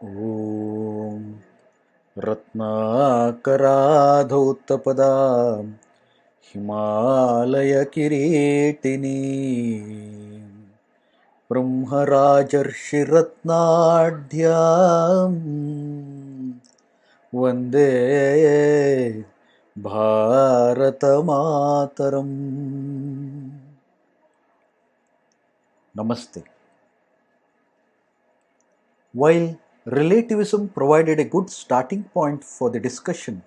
ॐ रत्नाकराधौतपदां हिमालयकिरीटिनीं ब्रह्मराजर्षिरत्नाढ्यां वन्दे भारतमातरम्। Namaste. While relativism provided a good starting point for the discussion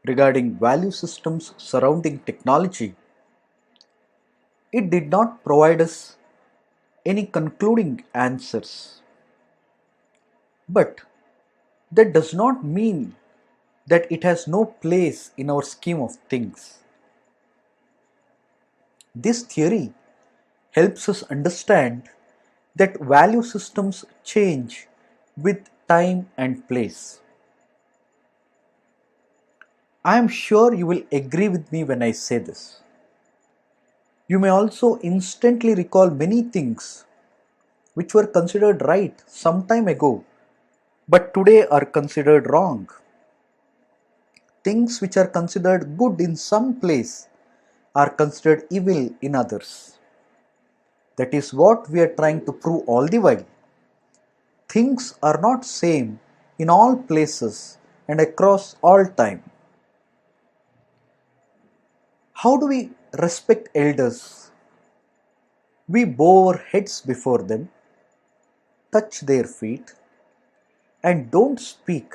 regarding value systems surrounding technology, it did not provide us any concluding answers. But that does not mean that it has no place in our scheme of things. This theory helps us understand that value systems change with time and place. I am sure you will agree with me when I say this. You may also instantly recall many things which were considered right some time ago but today are considered wrong. Things which are considered good in some place are considered evil in others. That is what we are trying to prove all the while. Things are not same in all places and across all time. How do we respect elders? We bow our heads before them, touch their feet, and don't speak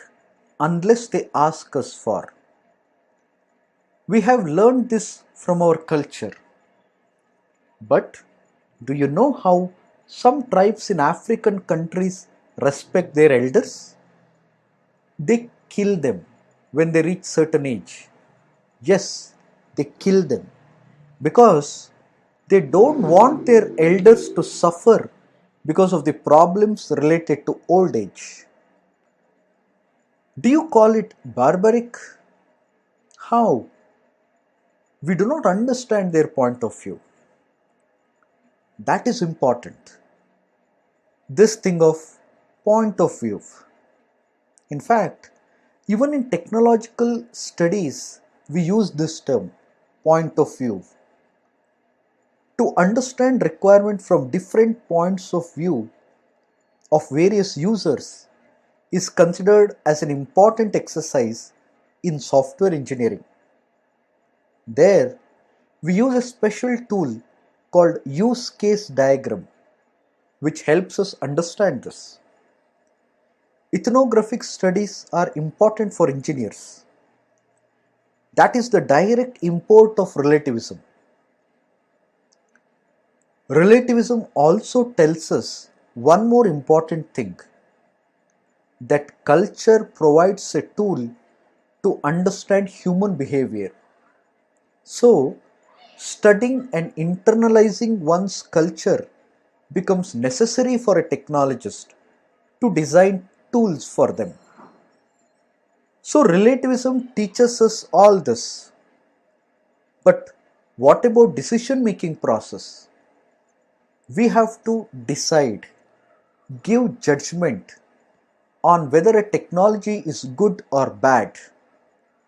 unless they ask us for. We have learned this from our culture. But do you know how some tribes in African countries respect their elders? They kill them when they reach certain age. Yes, they kill them because they don't want their elders to suffer because of the problems related to old age. Do you call it barbaric? How? We do not understand their point of view. That is important. This thing of point of view. In fact, even in technological studies, we use this term, point of view. To understand requirement from different points of view of various users is considered as an important exercise in software engineering. There, we use a special tool called use case diagram, which helps us understand this. Ethnographic studies are important for engineers. That is the direct import of relativism. Relativism also tells us one more important thing, that culture provides a tool to understand human behavior. So, studying and internalizing one's culture becomes necessary for a technologist to design tools for them. So, relativism teaches us all this. But what about decision making process? We have to decide, give judgment on whether a technology is good or bad.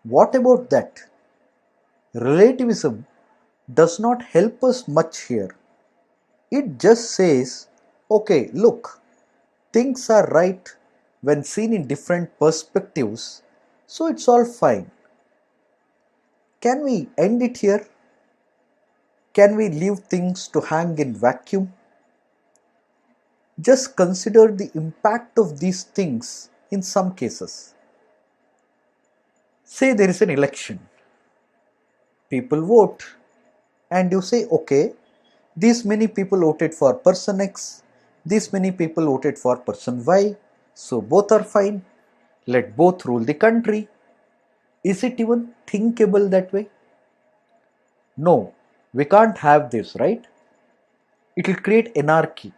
What about that? Relativism does not help us much here. It just says, okay, look, things are right when seen in different perspectives, so it's all fine. Can we end it here? Can we leave things to hang in vacuum? Just consider the impact of these things in some cases. Say there is an election. People vote, and you say, okay, these many people voted for person X, these many people voted for person Y, so both are fine. Let both rule the country. Is it even thinkable that way? No, we can't have this, right? It will create anarchy.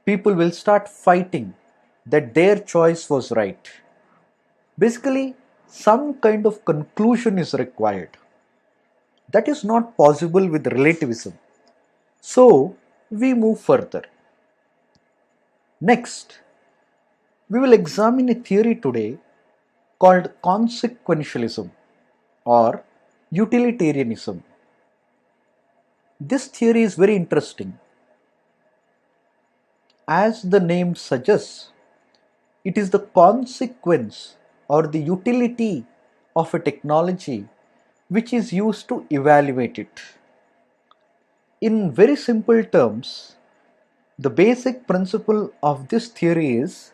People will start fighting that their choice was right. Basically, some kind of conclusion is required. That is not possible with relativism. So, we move further. Next, We will examine a theory today called consequentialism or utilitarianism. This theory is very interesting. As the name suggests, it is the consequence or the utility of a technology which is used to evaluate it. In very simple terms, the basic principle of this theory is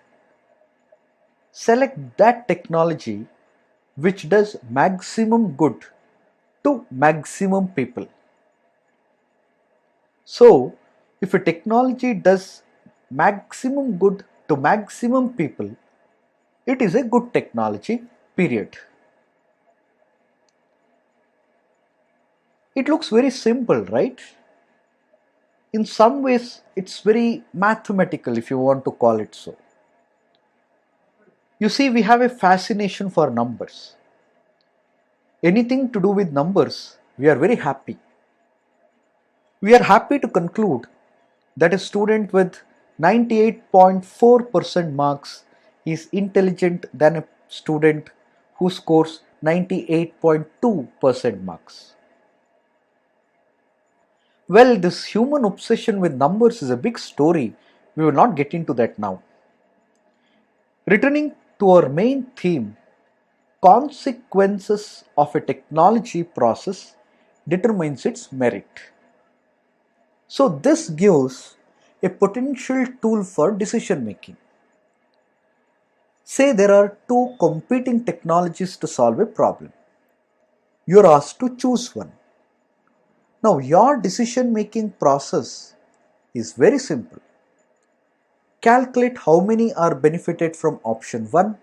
select that technology which does maximum good to maximum people. So, if a technology does maximum good to maximum people, it is a good technology, period. It looks very simple, right? In some ways, it's very mathematical if you want to call it so. You see, we have a fascination for numbers. Anything to do with numbers, we are very happy. We are happy to conclude that a student with 98.4% marks is intelligent than a student who scores 98.2% marks. Well, this human obsession with numbers is a big story. We will not get into that now. Returning to our main theme, consequences of a technology process determines its merit. So this gives a potential tool for decision making. Say there are two competing technologies to solve a problem. You are asked to choose one. Now your decision making process is very simple. Calculate how many are benefited from option 1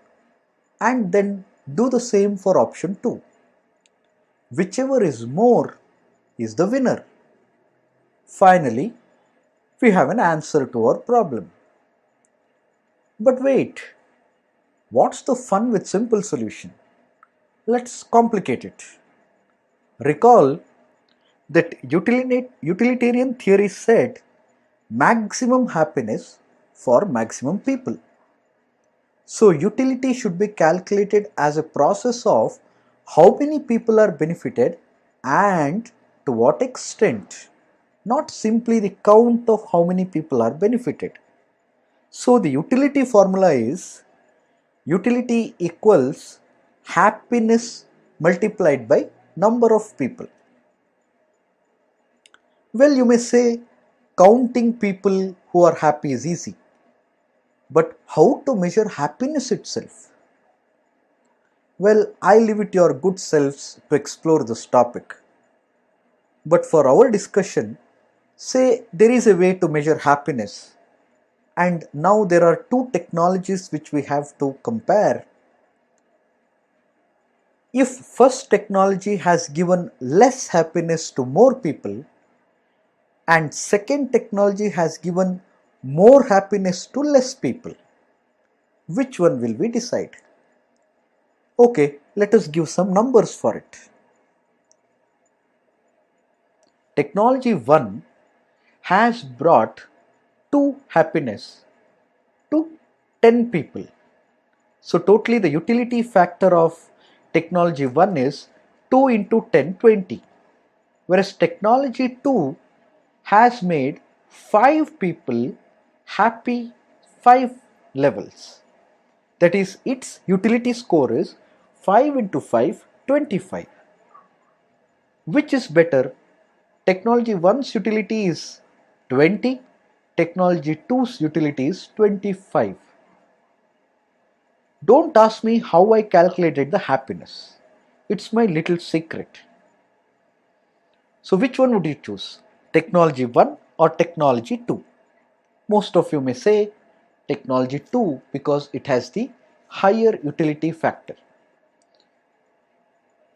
and then do the same for option 2. Whichever is more is the winner. Finally, we have an answer to our problem. But wait, what's the fun with simple solution? Let's complicate it. Recall that utilitarian theory said maximum happiness for maximum people. So utility should be calculated as a process of how many people are benefited and to what extent, not simply the count of how many people are benefited. So the utility formula is utility equals happiness multiplied by number of people. Well, you may say counting people who are happy is easy. But how to measure happiness itself? Well, I leave it to your good selves to explore this topic. But for our discussion, say there is a way to measure happiness, and now there are two technologies which we have to compare. If first technology has given less happiness to more people, and second technology has given more happiness to less people, which one will we decide? Okay, let us give some numbers for it. Technology 1 has brought 2 happiness to 10 people. So totally the utility factor of technology 1 is 2 into 10, 20. Whereas technology 2 has made 5 people happy 5 levels. That is, its utility score is 5 into 5, 25. Which is better? Technology 1's utility is 20, technology 2's utility is 25. Don't ask me how I calculated the happiness. It's my little secret. So which one would you choose? Technology 1 or technology 2? Most of you may say technology 2 because it has the higher utility factor.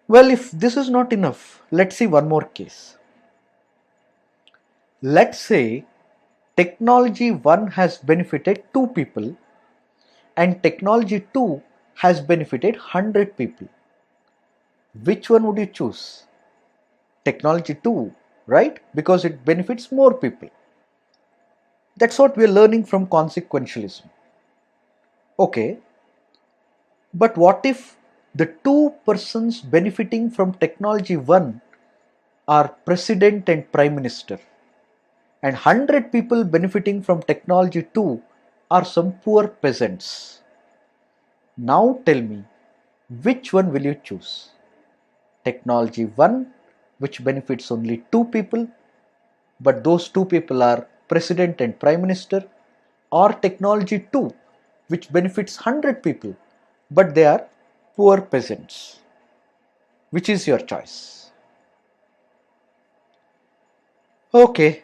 Well, if this is not enough, let's see one more case. Let's say technology 1 has benefited 2 people and technology 2 has benefited 100 people. Which one would you choose? Technology 2, right? Because it benefits more people. That's what we are learning from consequentialism. Okay, but what if the two persons benefiting from technology 1 are president and prime minister, and 100 people benefiting from technology 2 are some poor peasants? Now tell me, which one will you choose? Technology 1, which benefits only 2 people, but those 2 people are president and prime minister, or technology 2, which benefits 100 people, but they are poor peasants? Which is your choice? Okay,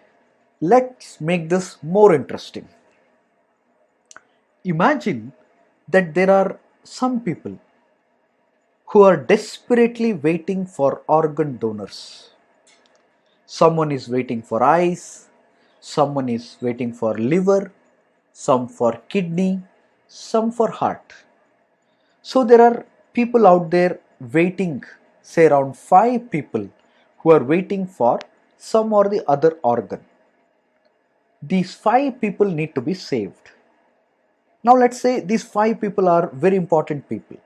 let's make this more interesting. Imagine that there are some people who are desperately waiting for organ donors. Someone is waiting for eyes, someone is waiting for liver, some for kidney, some for heart. So there are people out there waiting, say around 5 people who are waiting for some or the other organ. These 5 people need to be saved. Now let's say these 5 people are very important people.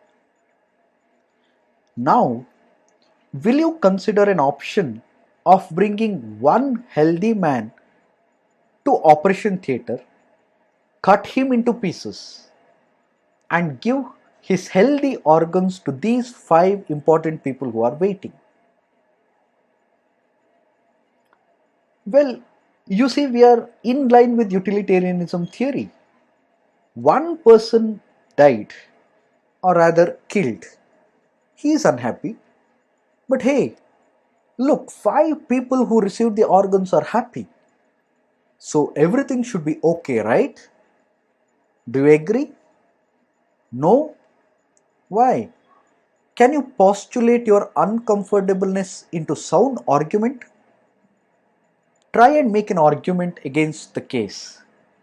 Now, will you consider an option of bringing one healthy man to operation theatre, cut him into pieces, and give his healthy organs to these 5 important people who are waiting? Well, you see, we are in line with utilitarianism theory. One person died, or rather killed. He is unhappy. But hey, look, 5 people who received the organs are happy. So everything should be okay, right? Do you agree? No? Why? Can you postulate your uncomfortableness into sound argument? Try and make an argument against the case.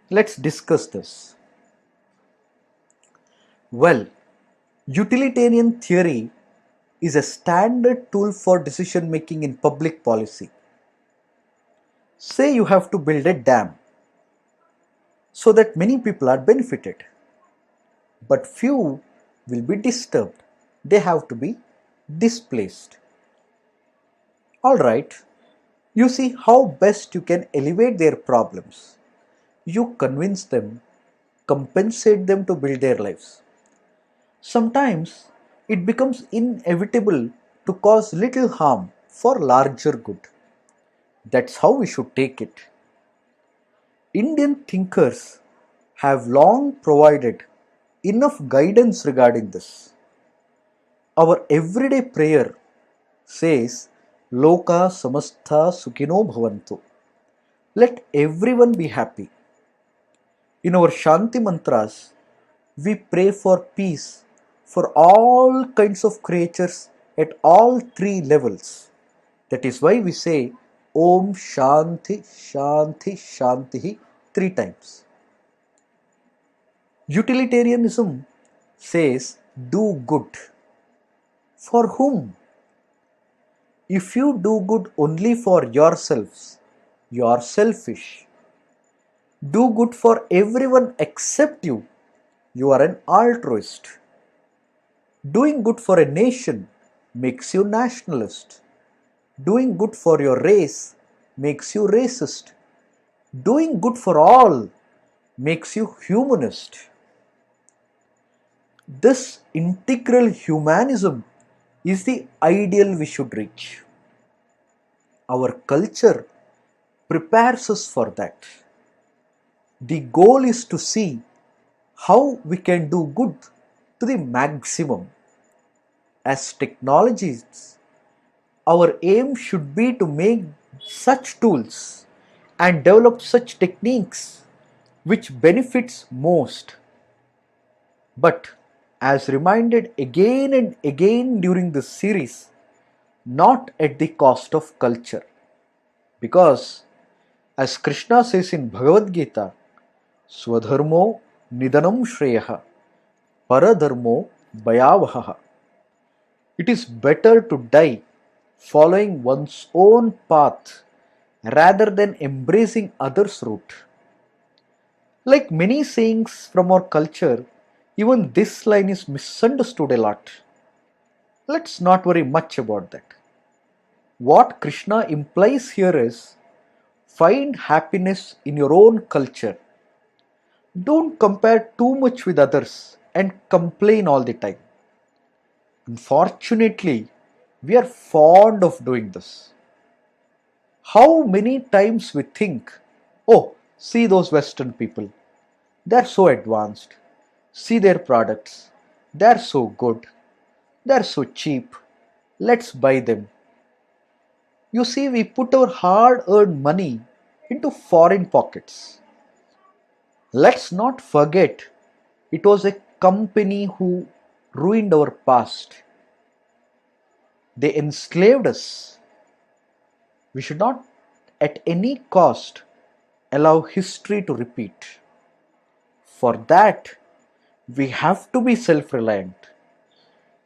Let's discuss this. Well, utilitarian theory is a standard tool for decision making in public policy. Say you have to build a dam so that many people are benefited, but few will be disturbed. They have to be displaced. Alright, you see how best you can elevate their problems. You convince them, compensate them to build their lives. Sometimes it becomes inevitable to cause little harm for larger good. That's how we should take it. Indian thinkers have long provided enough guidance regarding this. Our everyday prayer says, Loka samastha sukhino bhavantu. Let everyone be happy. In our Shanti mantras, we pray for peace for all kinds of creatures at all 3 levels. That is why we say Om Shanti Shanti Shanti 3 times. Utilitarianism says do good. For whom? If you do good only for yourselves, you are selfish. Do good for everyone except you, you are an altruist. Doing good for a nation makes you nationalist. Doing good for your race makes you racist. Doing good for all makes you humanist. This integral humanism is the ideal we should reach. Our culture prepares us for that. The goal is to see how we can do good to the maximum. As technologists, our aim should be to make such tools and develop such techniques which benefits most. But as reminded again and again during this series, not at the cost of culture. Because as Krishna says in Bhagavad Gita, Swadharmo Nidanam Shreyaha Paradharmo Bhayavaha. It is better to die following one's own path rather than embracing others' route. Like many sayings from our culture, Even this line is misunderstood a lot. Let's not worry much about that. What Krishna implies here is find happiness in your own culture. Don't compare too much with others and complain all the time. Unfortunately, we are fond of doing this. How many times we think, oh, see those Western people, they're so advanced. See their products, they're so good, they're so cheap. Let's buy them. You see, we put our hard earned money into foreign pockets. Let's not forget, it was a company who ruined our past. They enslaved us. We should not, at any cost, allow history to repeat. For that, we have to be self reliant.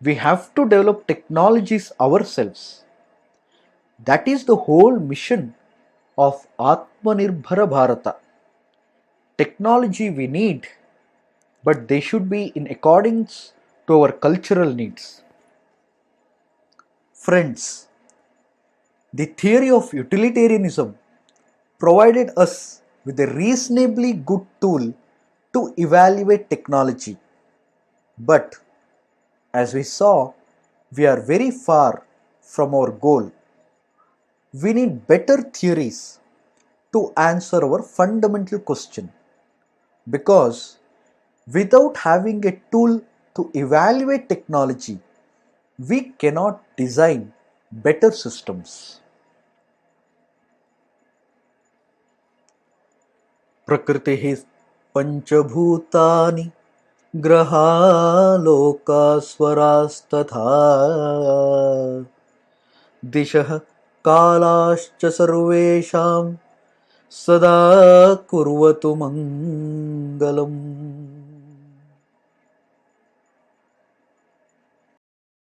We have to develop technologies ourselves. That is the whole mission of Atmanirbhara Bharata. Technology we need, but they should be in accordance to our cultural needs. Friends, the theory of utilitarianism provided us with a reasonably good tool to evaluate technology. But as we saw, we are very far from our goal. We need better theories to answer our fundamental question, because without having a tool to evaluate technology, we cannot design better systems. प्रकृतिः पञ्चभूतानि ग्रहालोकास्वरास्तथा दिशः कालाश्च सर्वेषां सदा कुर्वतु मङ्गलम्.